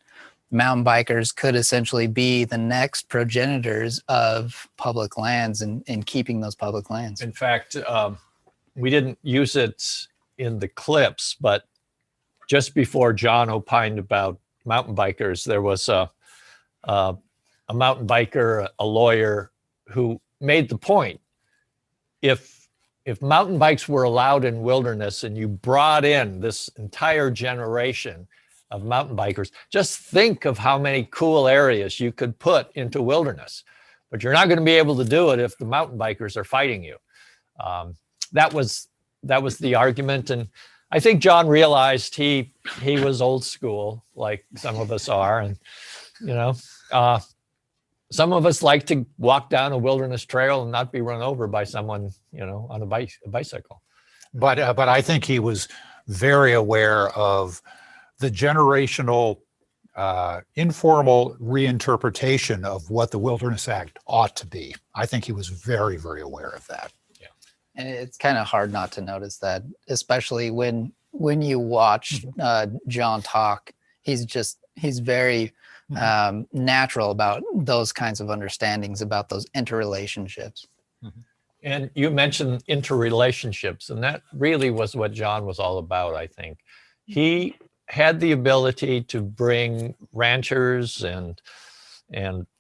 mountain bikers could essentially be the next progenitors of public lands and keeping those public lands? In fact, we didn't use it in the clips, but just before John opined about mountain bikers, there was a mountain biker, a lawyer, who made the point: if mountain bikes were allowed in wilderness and you brought in this entire generation of mountain bikers, just think of how many cool areas you could put into wilderness. But you're not going to be able to do it if the mountain bikers are fighting you. That was the argument. And I think John realized he was old school, like some of us are. And, some of us like to walk down a wilderness trail and not be run over by someone, on a bicycle. But I think he was very aware of the generational informal reinterpretation of what the Wilderness Act ought to be. I think he was very, very aware of that. Yeah. And it's kind of hard not to notice that, especially when you watch John talk. He's very natural about those kinds of understandings, about those interrelationships. And you mentioned interrelationships, and that really was what John was all about, I think. He had the ability to bring ranchers and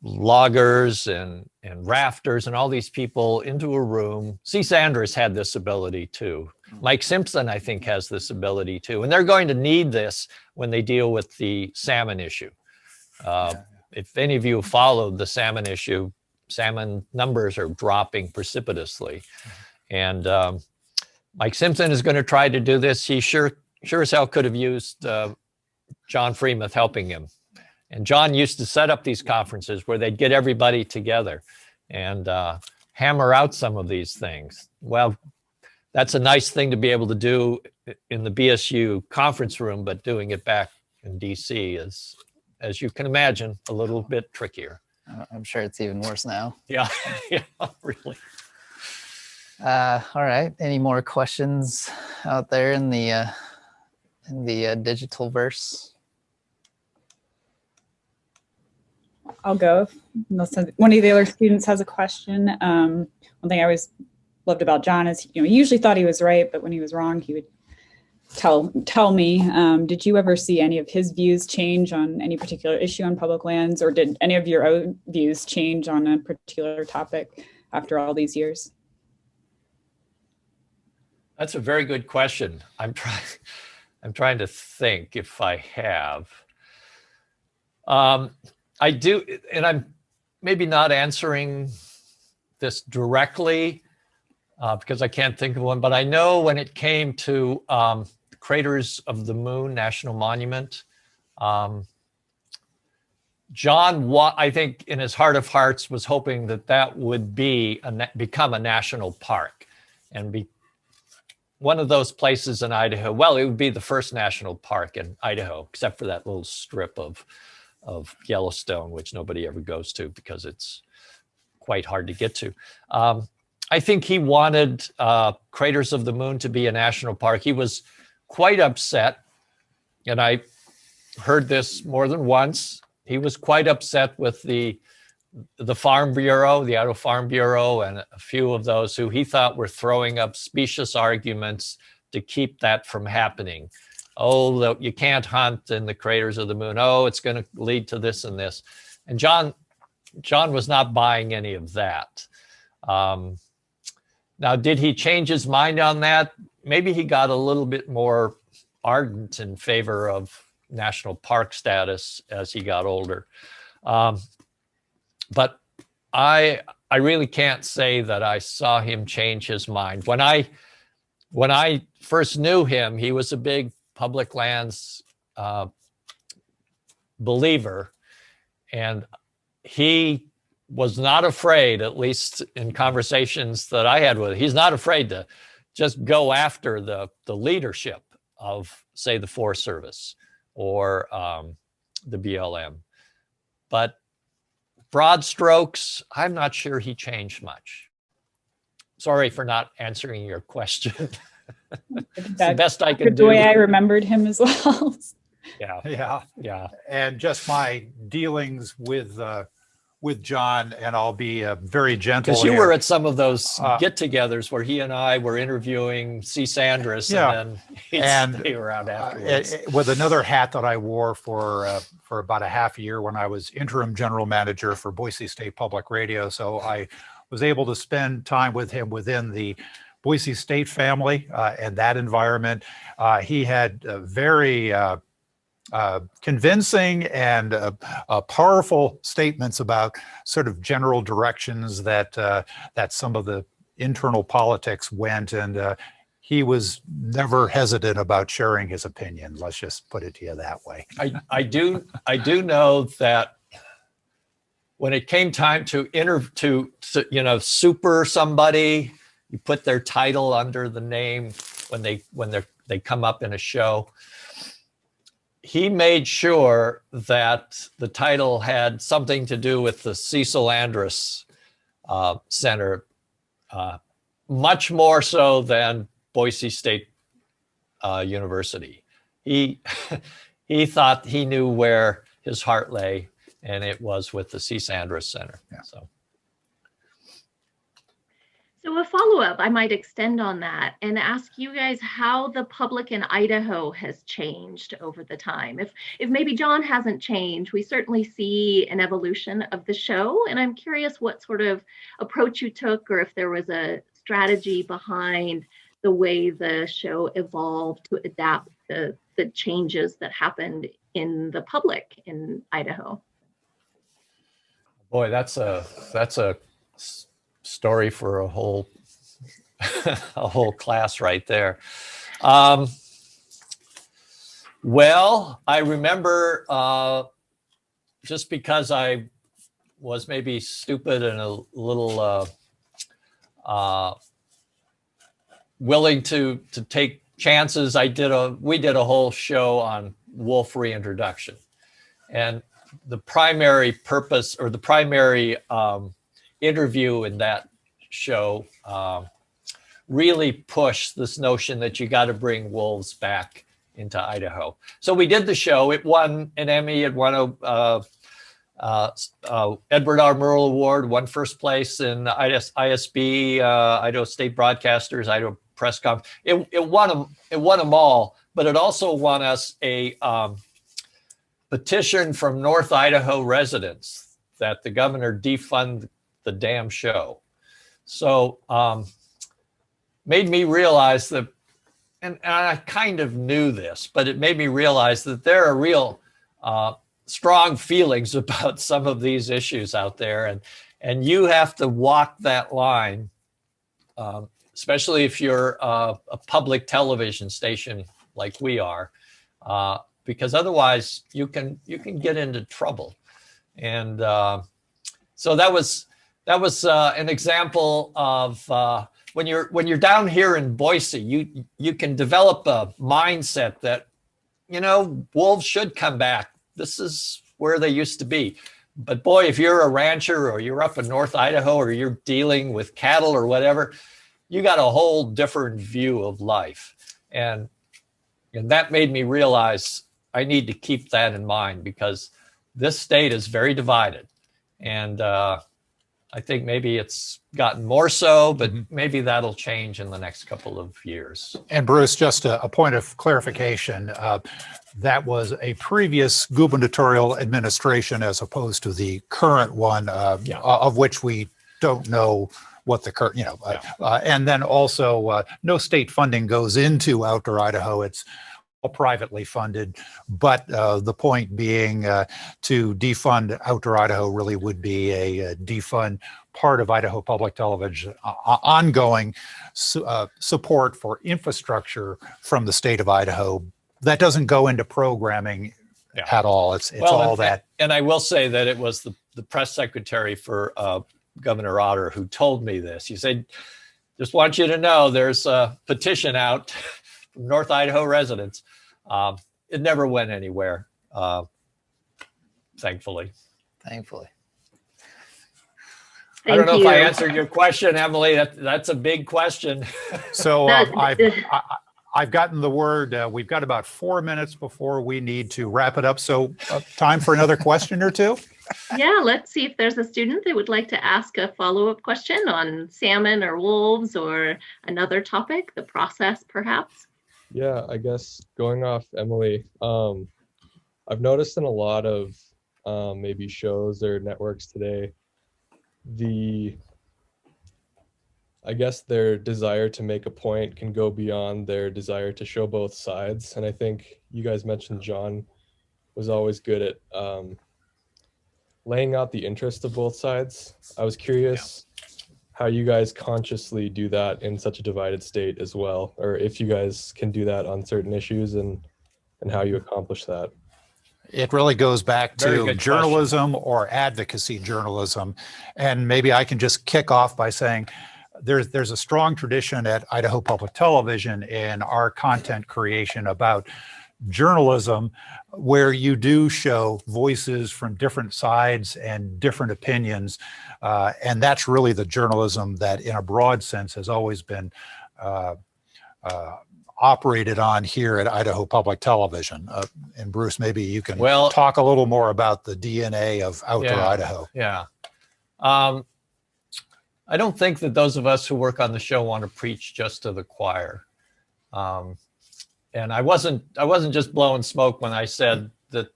loggers and rafters and all these people into a room. C. Sanders had this ability too. Mike Simpson, I think, has this ability too. And they're going to need this when they deal with the salmon issue. If any of you have followed the salmon issue, salmon numbers are dropping precipitously. And Mike Simpson is going to try to do this. He sure as hell could have used John Freemuth helping him. And John used to set up these conferences where they'd get everybody together and hammer out some of these things. Well, that's a nice thing to be able to do in the BSU conference room, but doing it back in DC is, as you can imagine, a little bit trickier. I'm sure it's even worse now. Yeah, really. All right. Any more questions out there in the digital verse? I'll go unless one of the other students has a question. One thing I always loved about John is, he usually thought he was right, but when he was wrong, he would tell me. Did you ever see any of his views change on any particular issue on public lands, or did any of your own views change on a particular topic after all these years? That's a very good question. I'm trying to think if I have. I do, and I'm maybe not answering this directly because I can't think of one, but I know when it came to Craters of the Moon National Monument, John, I think in his heart of hearts, was hoping that that would become a national park and be one of those places in Idaho. Well, it would be the first national park in Idaho, except for that little strip of Yellowstone, which nobody ever goes to because it's quite hard to get to. I think he wanted Craters of the Moon to be a national park. He was quite upset, and I heard this more than once. He was quite upset with the Farm Bureau, the Idaho Farm Bureau, and a few of those who he thought were throwing up specious arguments to keep that from happening. Oh, you can't hunt in the Craters of the Moon. Oh, it's going to lead to this and this. And John was not buying any of that. Now, did he change his mind on that? Maybe he got a little bit more ardent in favor of national park status as he got older. But I really can't say that I saw him change his mind. When I first knew him, he was a big public lands believer, and he was not afraid, at least in conversations that I had with him, he's not afraid to just go after the leadership of, say, the Forest Service or the BLM. But broad strokes, I'm not sure he changed much. Sorry for not answering your question. It's the best I could do. The way I remembered him as well. Yeah. And just my dealings with John, and I'll be very gentle. Because you were at some of those get-togethers where he and I were interviewing C. Sanders, and then he'd stay around afterwards. With another hat that I wore for about a half year when I was interim general manager for Boise State Public Radio, so I was able to spend time with him within the Boise State family and that environment. He had very convincing and powerful statements about sort of general directions that some of the internal politics went, and he was never hesitant about sharing his opinion. Let's just put it to you that way. I do know that when it came time to super somebody, you put their title under the name when they come up in a show. He made sure that the title had something to do with the Cecil Andrus Center, much more so than Boise State University. He thought he knew where his heart lay, and it was with the Cecil Andrus Center. Yeah. So a follow-up, I might extend on that and ask you guys how the public in Idaho has changed over the time. If maybe John hasn't changed, we certainly see an evolution of the show, and I'm curious what sort of approach you took, or if there was a strategy behind the way the show evolved to adapt the changes that happened in the public in Idaho. Boy, that's a story for a whole class right there. Well, I remember just because I was maybe stupid and a little willing to take chances, we did a whole show on wolf reintroduction, and the primary purpose, or the primary interview in that show really pushed this notion that you got to bring wolves back into Idaho. So we did the show. It won an Emmy. It won a Edward R. Morrill Award, won first place in ISB, Idaho State Broadcasters, Idaho Press Conference. It won them all, but it also won us a petition from North Idaho residents that the governor defund the damn show. So made me realize that, and I kind of knew this, but it made me realize that there are real strong feelings about some of these issues out there. And you have to walk that line, especially if you're a public television station like we are, because otherwise you can get into trouble. And so that was an example of when you're down here in Boise, you can develop a mindset that, you know, wolves should come back. This is where they used to be. But boy, if you're a rancher or you're up in North Idaho or you're dealing with cattle or whatever, you got a whole different view of life. And that made me realize I need to keep that in mind, because this state is very divided. And I think maybe it's gotten more so, but maybe that'll change in the next couple of years. And Bruce, just a point of clarification, that was a previous gubernatorial administration as opposed to the current one, of which we don't know what the current, and then also no state funding goes into Outdoor Idaho. It's all privately funded, but the point being to defund Outdoor Idaho really would be a defund part of Idaho Public Television, ongoing support for infrastructure from the state of Idaho. That doesn't go into programming at all. It's all that. And I will say that it was the press secretary for Governor Otter who told me this. He said, just want you to know there's a petition out from North Idaho residents. It never went anywhere, thankfully. Thankfully. I don't know if I answered your question, Emily. That's a big question. So I've gotten the word. We've got about 4 minutes before we need to wrap it up. So time for another question or two? Yeah, let's see if there's a student that would like to ask a follow-up question on salmon or wolves or another topic, the process perhaps. Yeah, I guess going off Emily, I've noticed in a lot of maybe shows or networks today, I guess their desire to make a point can go beyond their desire to show both sides. And I think you guys mentioned John was always good at laying out the interest of both sides. I was curious how you guys consciously do that in such a divided state as well, or if you guys can do that on certain issues and how you accomplish that. It really goes back to journalism or advocacy journalism. And maybe I can just kick off by saying there's a strong tradition at Idaho Public Television in our content creation about journalism where you do show voices from different sides and different opinions. And that's really the journalism that in a broad sense has always been operated on here at Idaho Public Television. And Bruce, maybe you can talk a little more about the DNA of Outdoor Idaho. Yeah. I don't think that those of us who work on the show want to preach just to the choir. And I wasn't just blowing smoke when I said that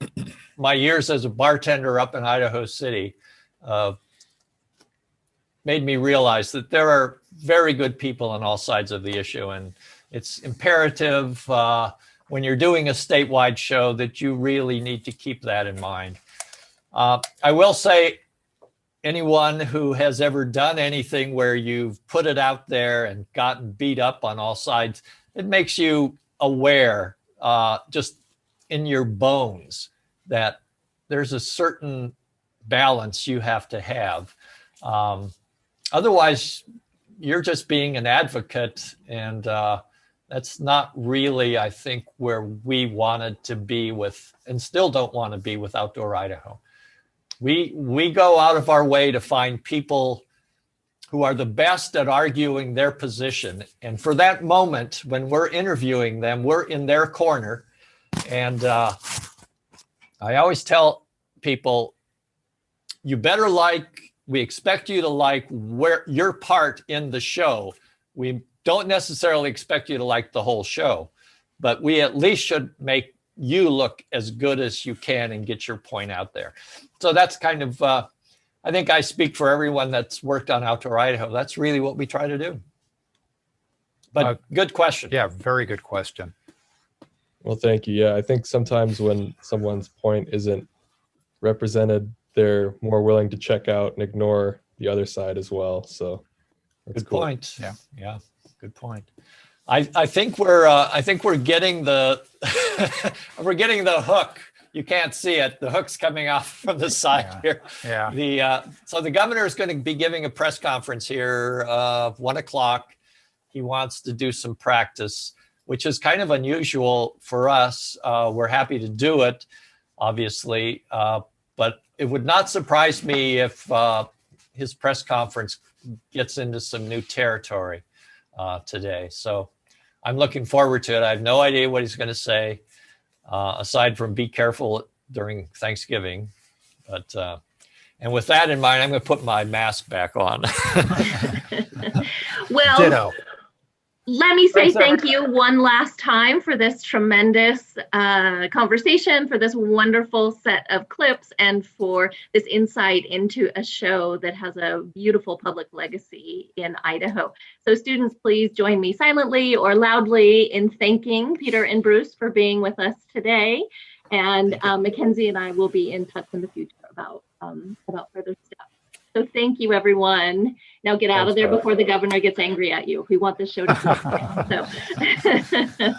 my years as a bartender up in Idaho City made me realize that there are very good people on all sides of the issue. And it's imperative when you're doing a statewide show that you really need to keep that in mind. I will say, anyone who has ever done anything where you've put it out there and gotten beat up on all sides, it makes you aware just in your bones that there's a certain balance you have to have. Otherwise, you're just being an advocate, and that's not really, I think, where we wanted to be with, and still don't want to be with Outdoor Idaho. We go out of our way to find people who are the best at arguing their position. And for that moment, when we're interviewing them, we're in their corner. And I always tell people, you better we expect you to like your part in the show. We don't necessarily expect you to like the whole show, but we at least should make you look as good as you can and get your point out there. So that's kind of, I think I speak for everyone that's worked on Outdoor Idaho. That's really what we try to do. But good question. Yeah, very good question. Well, thank you. Yeah, I think sometimes when someone's point isn't represented, they're more willing to check out and ignore the other side as well. So that's Good cool. point. Yeah, good point. I think we're getting the we're getting the hook. You can't see it. The hook's coming off from the side here. Yeah. So the governor is going to be giving a press conference here 1 o'clock. He wants to do some practice, which is kind of unusual for us. We're happy to do it, obviously, but it would not surprise me if his press conference gets into some new territory today. So I'm looking forward to it. I have no idea what he's going to say, aside from be careful during Thanksgiving. But and with that in mind, I'm going to put my mask back on. Well, Ditto. let me say Thanks, thank you one last time for this tremendous conversation, for this wonderful set of clips, and for this insight into a show that has a beautiful public legacy in Idaho. So students, please join me silently or loudly in thanking Peter and Bruce for being with us today. And Mackenzie and I will be in touch in the future about further steps. So thank you, everyone. Now get out of there before the governor gets angry at you. We want this show to keep going. So.